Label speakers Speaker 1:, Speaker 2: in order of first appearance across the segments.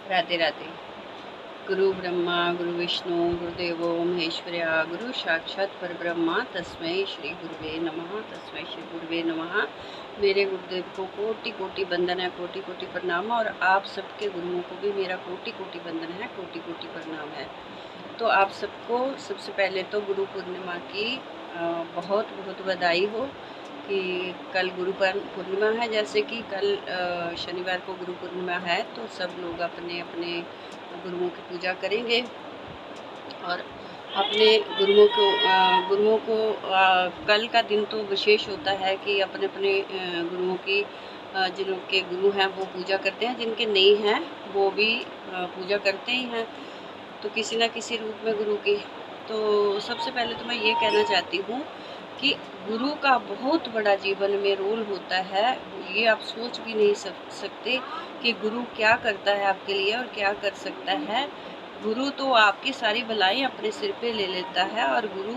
Speaker 1: राधे राधे। गुरु ब्रह्मा गुरु विष्णु गुरुदेवो महेश्वरया गुरु साक्षात परब्रह्मा तस्मै श्री गुरुवे नमः तस्मै श्री गुरुवे नमः। मेरे गुरुदेव को कोटि कोटि वंदन है, कोटि कोटि प्रणाम। और आप सबके गुरुओं को भी मेरा कोटि कोटि वंदन है, कोटि कोटि प्रणाम है। तो आप सबको सबसे पहले तो गुरु पूर्णिमा की बहुत बहुत बधाई हो कि कल गुरु पूर्णिमा है। जैसे कि कल शनिवार को गुरु पूर्णिमा है, तो सब लोग अपने अपने गुरुओं की पूजा करेंगे और अपने गुरुओं को कल का दिन तो विशेष होता है कि अपने अपने गुरुओं की जिनके गुरु हैं वो पूजा करते हैं, जिनके नहीं हैं वो भी पूजा करते ही हैं, तो किसी न किसी रूप में गुरु की। तो सबसे पहले तो मैं ये कहना चाहती हूँ कि गुरु का बहुत बड़ा जीवन में रोल होता है। ये आप सोच भी नहीं सकते कि गुरु क्या करता है आपके लिए और क्या कर सकता है। गुरु तो आपकी सारी बलाएं अपने सिर पे ले लेता है। और गुरु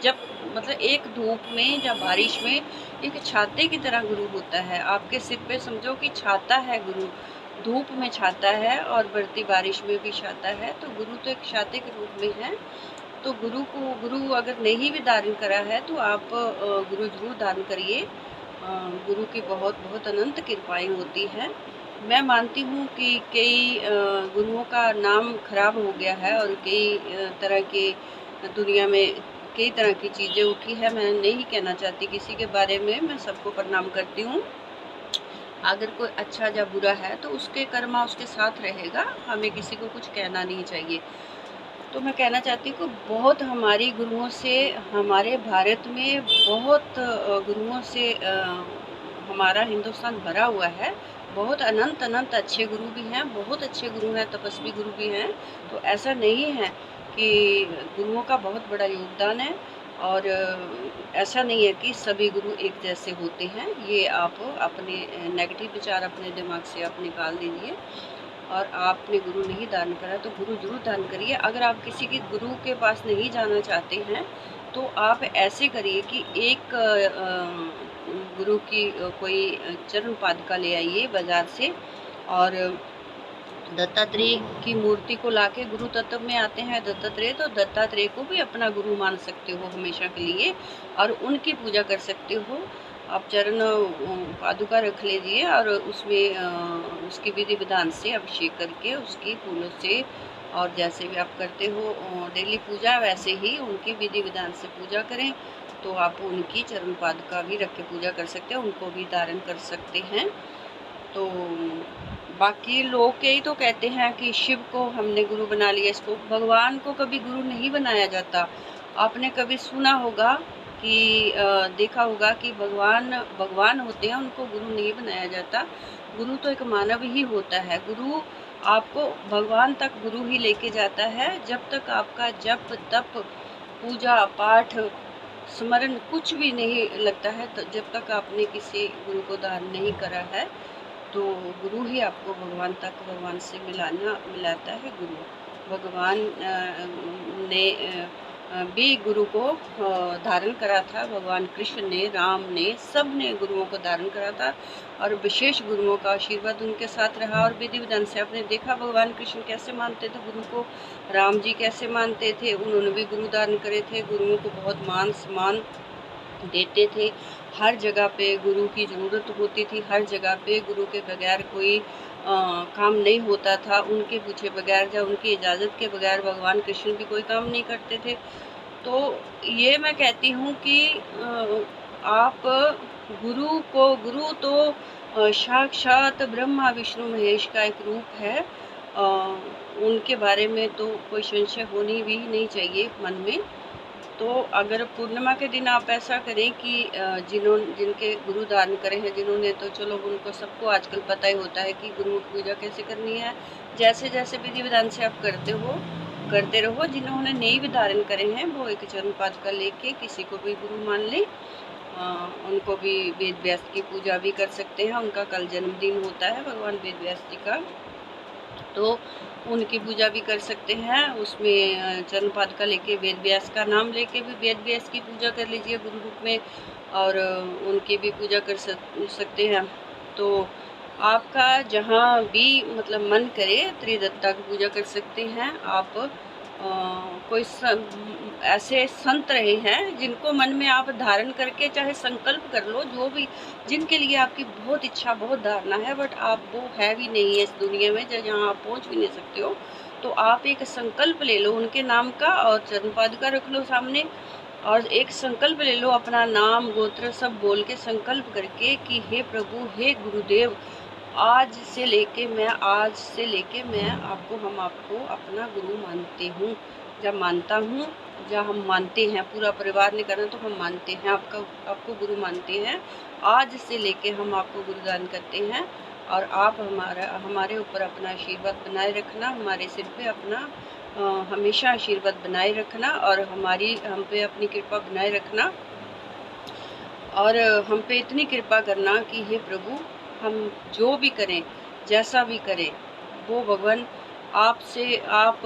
Speaker 1: जब मतलब एक धूप में या बारिश में एक छाते की तरह गुरु होता है आपके सिर पे। समझो कि छाता है गुरु, धूप में छाता है और बढ़ती बारिश में भी छाता है। तो गुरु तो एक छाते के रूप में है। तो गुरु अगर नहीं भी धारण करा है तो आप गुरु जरूर धारण करिए। गुरु की बहुत बहुत अनंत कृपाएं होती हैं। मैं मानती हूँ कि कई गुरुओं का नाम खराब हो गया है और कई तरह के दुनिया में कई तरह की चीज़ें उठी है। मैं नहीं कहना चाहती किसी के बारे में, मैं सबको प्रणाम करती हूँ। अगर कोई अच्छा या बुरा है तो उसके कर्मा उसके साथ रहेगा, हमें किसी को कुछ कहना नहीं चाहिए। तो मैं कहना चाहती हूँ कि बहुत हमारी गुरुओं से, हमारे भारत में बहुत गुरुओं से हमारा हिंदुस्तान भरा हुआ है। बहुत अनंत अनंत अच्छे गुरु भी हैं, बहुत अच्छे गुरु हैं, तपस्वी गुरु भी हैं। तो ऐसा नहीं है कि गुरुओं का बहुत बड़ा योगदान है। और ऐसा नहीं है कि सभी गुरु एक जैसे होते हैं। ये आप अपने नेगेटिव विचार अपने दिमाग से आप निकाल दीजिए। और आपने गुरु नहीं दान करा तो गुरु जरूर दान करिए। अगर आप किसी के गुरु के पास नहीं जाना चाहते हैं तो आप ऐसे करिए कि एक गुरु की कोई चरण पादुका ले आइए बाजार से, और दत्तात्रेय की मूर्ति को लाके, गुरु तत्व में आते हैं दत्तात्रेय, तो दत्तात्रेय को भी अपना गुरु मान सकते हो हमेशा के लिए और उनकी पूजा कर सकते हो। आप चरण पादुका रख लीजिए और उसमें उसकी विधि विधान से अभिषेक करके उसकी फूलों से, और जैसे भी आप करते हो डेली पूजा वैसे ही उनकी विधि विधान से पूजा करें। तो आप उनकी चरण पादुका भी रख के पूजा कर सकते हैं, उनको भी धारण कर सकते हैं। तो बाकी लोग कई तो कहते हैं कि शिव को हमने गुरु बना लिया, इसको। भगवान को कभी गुरु नहीं बनाया जाता। आपने कभी सुना होगा कि देखा होगा कि भगवान भगवान होते हैं, उनको गुरु नहीं बनाया जाता। गुरु तो एक मानव ही होता है। गुरु आपको भगवान तक गुरु ही लेके जाता है। जब तक आपका जप तप पूजा पाठ स्मरण कुछ भी नहीं लगता है, तो जब तक आपने किसी गुरु को धारण नहीं करा है, तो गुरु ही आपको भगवान तक, भगवान से मिलाता है। गुरु भगवान ने भी गुरु को धारण करा था। भगवान कृष्ण ने, राम ने, सब ने गुरुओं को धारण करा था और विशेष गुरुओं का आशीर्वाद उनके साथ रहा। और विधि विधान से आपने देखा भगवान कृष्ण कैसे मानते थे गुरु को, राम जी कैसे मानते थे, उन्होंने भी गुरु धारण करे थे। गुरुओं को बहुत मान सम्मान देते थे। हर जगह पे गुरु की ज़रूरत होती थी, हर जगह पे गुरु के बगैर कोई काम नहीं होता था। उनके पूछे बगैर या उनकी इजाज़त के बगैर भगवान कृष्ण भी कोई काम नहीं करते थे। तो ये मैं कहती हूँ कि आप गुरु तो साक्षात ब्रह्मा विष्णु महेश का एक रूप है। उनके बारे में तो कोई संशय होनी भी नहीं चाहिए मन में। तो अगर पूर्णिमा के दिन आप ऐसा करें कि जिनके गुरु धारण करे हैं, जिन्होंने, तो चलो उनको सबको आजकल पता ही होता है कि गुरु की पूजा कैसे करनी है। जैसे जैसे विधि विधान से आप करते रहो। जिन्होंने नहीं भी धारण करे हैं वो एक चरण पादुका लेके किसी को भी गुरु मान ले। उनको भी वेद व्यास की पूजा भी कर सकते हैं। उनका कल जन्मदिन होता है भगवान वेद व्यास जी का, तो उनकी पूजा भी कर सकते हैं। उसमें चरण पादुका लेके वेद व्यास का नाम लेके भी वेद व्यास की पूजा कर लीजिए गुरु रूप में, और उनकी भी पूजा कर सकते हैं। तो आपका जहाँ भी मतलब मन करे त्रिदत्ता की पूजा कर सकते हैं आप। कोई ऐसे संत रहे हैं जिनको मन में आप धारण करके चाहे संकल्प कर लो, जो भी जिनके लिए आपकी बहुत इच्छा बहुत धारणा है, बट आप वो है भी नहीं है इस दुनिया में जहाँ आप पहुँच भी नहीं सकते हो, तो आप एक संकल्प ले लो उनके नाम का और चरण पादुका रख लो सामने, और एक संकल्प ले लो अपना नाम गोत्र सब बोल के संकल्प करके कि हे प्रभु हे गुरुदेव, आज से लेके मैं आपको हम आपको अपना गुरु मानते हूँ, जब मानता हूँ, जब हम मानते हैं, पूरा परिवार ने करना तो हम मानते हैं आपको गुरु मानते हैं। आज से लेके हम आपको गुरुदान करते हैं और आप हमारे ऊपर अपना आशीर्वाद बनाए रखना, हमारे सिर पे अपना हमेशा आशीर्वाद बनाए रखना और हम पे अपनी कृपा बनाए रखना, और हम पे इतनी कृपा करना कि हे प्रभु हम जो भी करें जैसा भी करें वो भगवान आपसे आप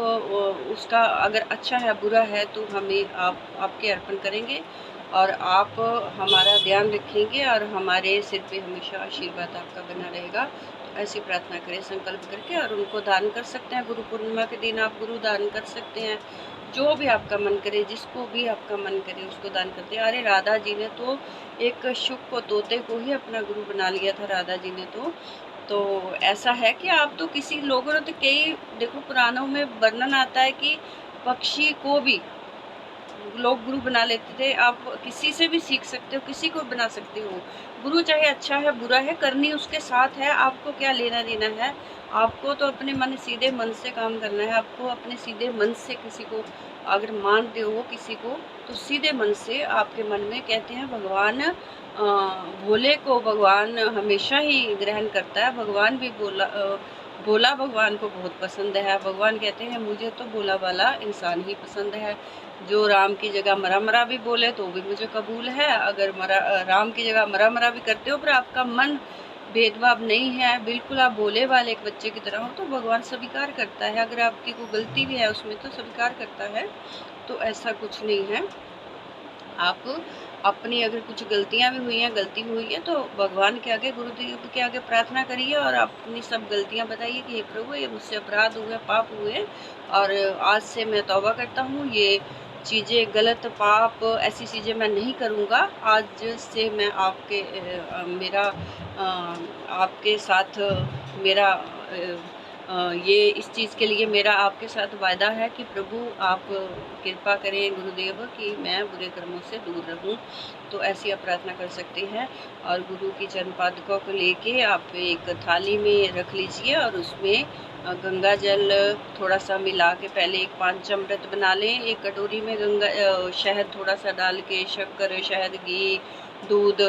Speaker 1: उसका अगर अच्छा है बुरा है तो हमें आपके अर्पण करेंगे और आप हमारा ध्यान रखेंगे और हमारे सिर पे हमेशा आशीर्वाद आपका बना रहेगा। तो ऐसी प्रार्थना करें संकल्प करके, और उनको दान कर सकते हैं। गुरु पूर्णिमा के दिन आप गुरु दान कर सकते हैं, जो भी आपका मन करे, जिसको भी आपका मन करे उसको दान करते हैं। अरे राधा जी ने तो एक शुक को तोते को ही अपना गुरु बना लिया था, राधा जी ने तो ऐसा है कि आप तो किसी लोगों ने तो कई देखो पुराणों में वर्णन आता है कि पक्षी को भी लोग गुरु बना लेते थे। आप किसी से भी सीख सकते हो, किसी को बना सकते हो गुरु, चाहे अच्छा है बुरा है, करनी उसके साथ है, आपको क्या लेना देना है। आपको तो अपने मन सीधे मन से काम करना है, आपको अपने सीधे मन से किसी को अगर मानते हो किसी को तो सीधे मन से आपके मन में कहते हैं भगवान भोले को भगवान हमेशा ही ग्रहण करता है। भगवान भी भोला भगवान को बहुत पसंद है। भगवान कहते हैं मुझे तो भोला वाला इंसान ही पसंद है, जो राम की जगह मरा मरा भी बोले तो भी मुझे कबूल है। अगर राम की जगह मरा मरा भी करते हो पर आपका मन भेदभाव नहीं है, बिल्कुल आप भोले वाले एक बच्चे की तरह हो, तो भगवान स्वीकार करता है। अगर आपकी कोई गलती भी है उसमें तो स्वीकार करता है, तो ऐसा कुछ नहीं है। आप अपनी अगर कुछ गलतियां भी हुई हैं, गलती हुई है तो भगवान के आगे गुरुदेव के आगे प्रार्थना करिए और अपनी सब गलतियां बताइए कि हे प्रभु ये मुझसे अपराध हुए पाप हुए और आज से मैं तौबा करता हूँ, ये चीज़ें गलत पाप ऐसी चीज़ें मैं नहीं करूँगा। आज से मैं मेरा आपके साथ मेरा ये इस चीज़ के लिए मेरा आपके साथ वायदा है कि प्रभु आप कृपा करें गुरुदेव कि मैं बुरे कर्मों से दूर रहूं। तो ऐसी आप प्रार्थना कर सकते हैं और गुरु की चरण पादुका को लेके आप एक थाली में रख लीजिए और उसमें गंगा जल थोड़ा सा मिला के पहले एक पंचामृत बना लें। एक कटोरी में शहद थोड़ा सा डाल के, शक्कर, शहद, घी, दूध,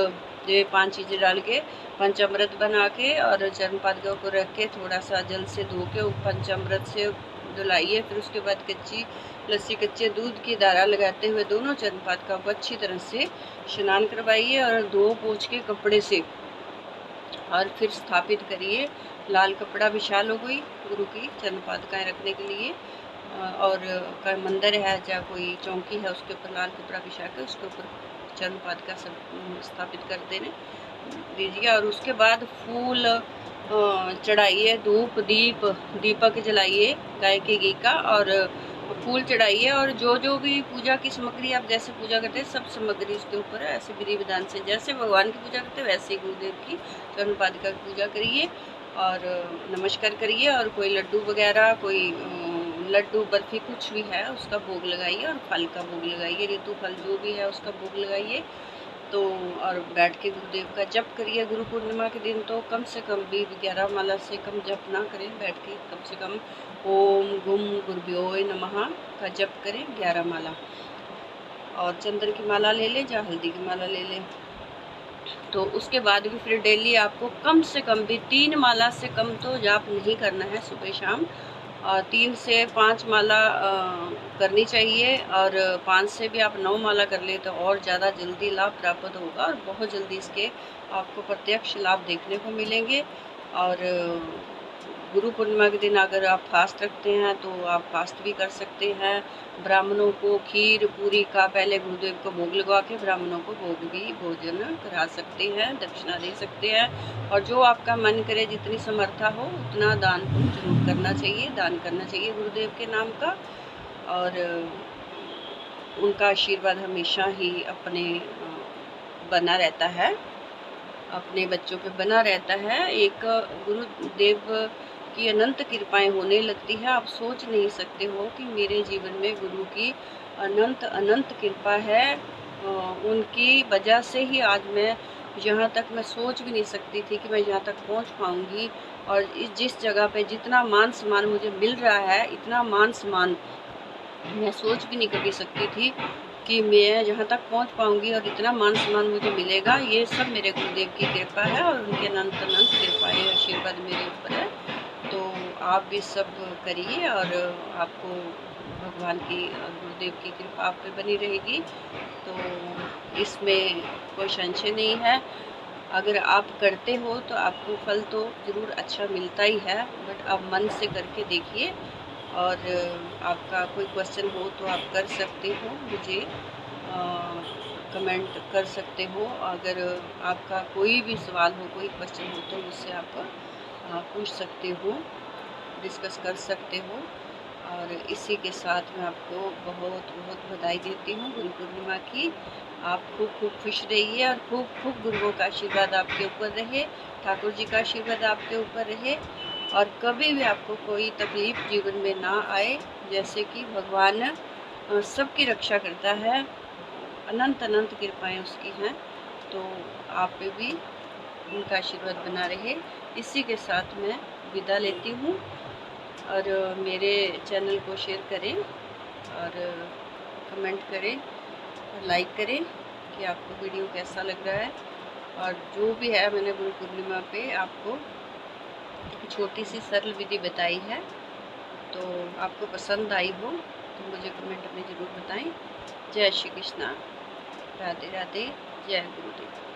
Speaker 1: ये 5 चीज़ें डाल के पंचामृत बना के और चरण पादुका को रख के थोड़ा सा जल से धो के पंचामृत से धुलाइए। फिर उसके बाद कच्ची लस्सी कच्चे दूध की धारा लगाते हुए दोनों चरण पादुका को अच्छी तरह से स्नान करवाइए और धो पोंछ के कपड़े से और फिर स्थापित करिए। लाल कपड़ा विशाल हो गई गुरु की चरण पादुकाएँ रखने के लिए, और का मंदिर है या कोई चौकी है उसके ऊपर लाल कपड़ा बिछा के उसके ऊपर चरण पादुका सब स्थापित कर देने दीजिए। और उसके बाद फूल चढ़ाइए, धूप दीपक जलाइए गाय के घी का और फूल चढ़ाइए। और जो भी पूजा की सामग्री आप जैसे पूजा करते हैं सब सामग्री उसके ऊपर ऐसे विधि विधान से जैसे भगवान की पूजा करते हैं वैसे ही गुरुदेव की चरण पादुका की पूजा करिए और नमस्कार करिए। और कोई लड्डू वगैरह कोई लड्डू बर्फी कुछ भी है उसका भोग लगाइए और फल का भोग लगाइए, ऋतु फल जो भी है उसका भोग लगाइए। तो और बैठ के गुरुदेव का जप करिए। गुरु पूर्णिमा के दिन तो कम से कम भी 11 माला से कम जप ना करें, बैठ के कम से कम ओम गुम गुरुभ्योय नमः का जप करें 11 माला, और चंदन की माला ले लें या हल्दी की माला ले लें। तो उसके बाद भी फिर डेली आपको कम से कम भी 3 माला से कम तो जाप नहीं करना है सुबह शाम, 3 से 5 माला करनी चाहिए। और 5 से भी आप 9 माला कर ले तो और ज़्यादा जल्दी लाभ प्राप्त होगा और बहुत जल्दी इसके आपको प्रत्यक्ष लाभ देखने को मिलेंगे। और गुरु पूर्णिमा के दिन अगर आप फास्ट रखते हैं तो आप फास्ट भी कर सकते हैं। ब्राह्मणों को खीर पूरी का पहले गुरुदेव को भोग लगवा के ब्राह्मणों को भोग भी भोजन करा सकते हैं, दक्षिणा दे सकते हैं। और जो आपका मन करे, जितनी समर्था हो उतना दान पुण्य जरूर करना चाहिए, दान करना चाहिए गुरुदेव के नाम का। और उनका आशीर्वाद हमेशा ही अपने बना रहता है, अपने बच्चों पे बना रहता है। एक गुरुदेव की अनंत कृपाएं होने लगती है। आप सोच नहीं सकते हो कि मेरे जीवन में गुरु की अनंत अनंत कृपा है। उनकी वजह से ही आज मैं यहाँ तक, मैं सोच भी नहीं सकती थी कि मैं यहाँ तक पहुँच पाऊँगी। और जिस जगह पे जितना मान सम्मान मुझे मिल रहा है, इतना मान सम्मान मैं सोच भी नहीं कभी सकती थी कि मैं जहाँ तक पहुँच पाऊँगी और इतना मान सम्मान मुझे मिलेगा। ये सब मेरे गुरुदेव की कृपा है और उनके अनंत अनंत कृपाएँ आशीर्वाद मेरे ऊपर है। तो आप भी सब करिए और आपको भगवान की गुरुदेव की कृपा आप पे बनी रहेगी। तो इसमें कोई संशय नहीं है। अगर आप करते हो तो आपको फल तो ज़रूर अच्छा मिलता ही है, बट आप मन से करके देखिए। और आपका कोई क्वेश्चन हो तो आप कर सकते हो, मुझे कमेंट कर सकते हो। अगर आपका कोई भी सवाल हो, कोई क्वेश्चन हो तो मुझसे आप पूछ सकते हो, डिस्कस कर सकते हो। और इसी के साथ मैं आपको बहुत बहुत बधाई देती हूँ गुरु पूर्णिमा की। आप खूब खूब खुश रहिए और खूब खूब गुरुओं का आशीर्वाद आपके ऊपर रहे, ठाकुर जी का आशीर्वाद आपके ऊपर रहे। और कभी भी आपको कोई तकलीफ़ जीवन में ना आए। जैसे कि भगवान सबकी रक्षा करता है, अनंत अनंत कृपाएँ उसकी हैं। तो आप पे भी उनका आशीर्वाद बना रहे। इसी के साथ मैं विदा लेती हूँ। और मेरे चैनल को शेयर करें और कमेंट करें और लाइक करें कि आपको वीडियो कैसा लग रहा है। और जो भी है, मैंने गुरु पूर्णिमा पे आपको एक छोटी सी सरल विधि बताई है, तो आपको पसंद आई हो तो मुझे कमेंट में ज़रूर बताएं। जय श्री कृष्णा, राधे राधे, जय गुरुदेव।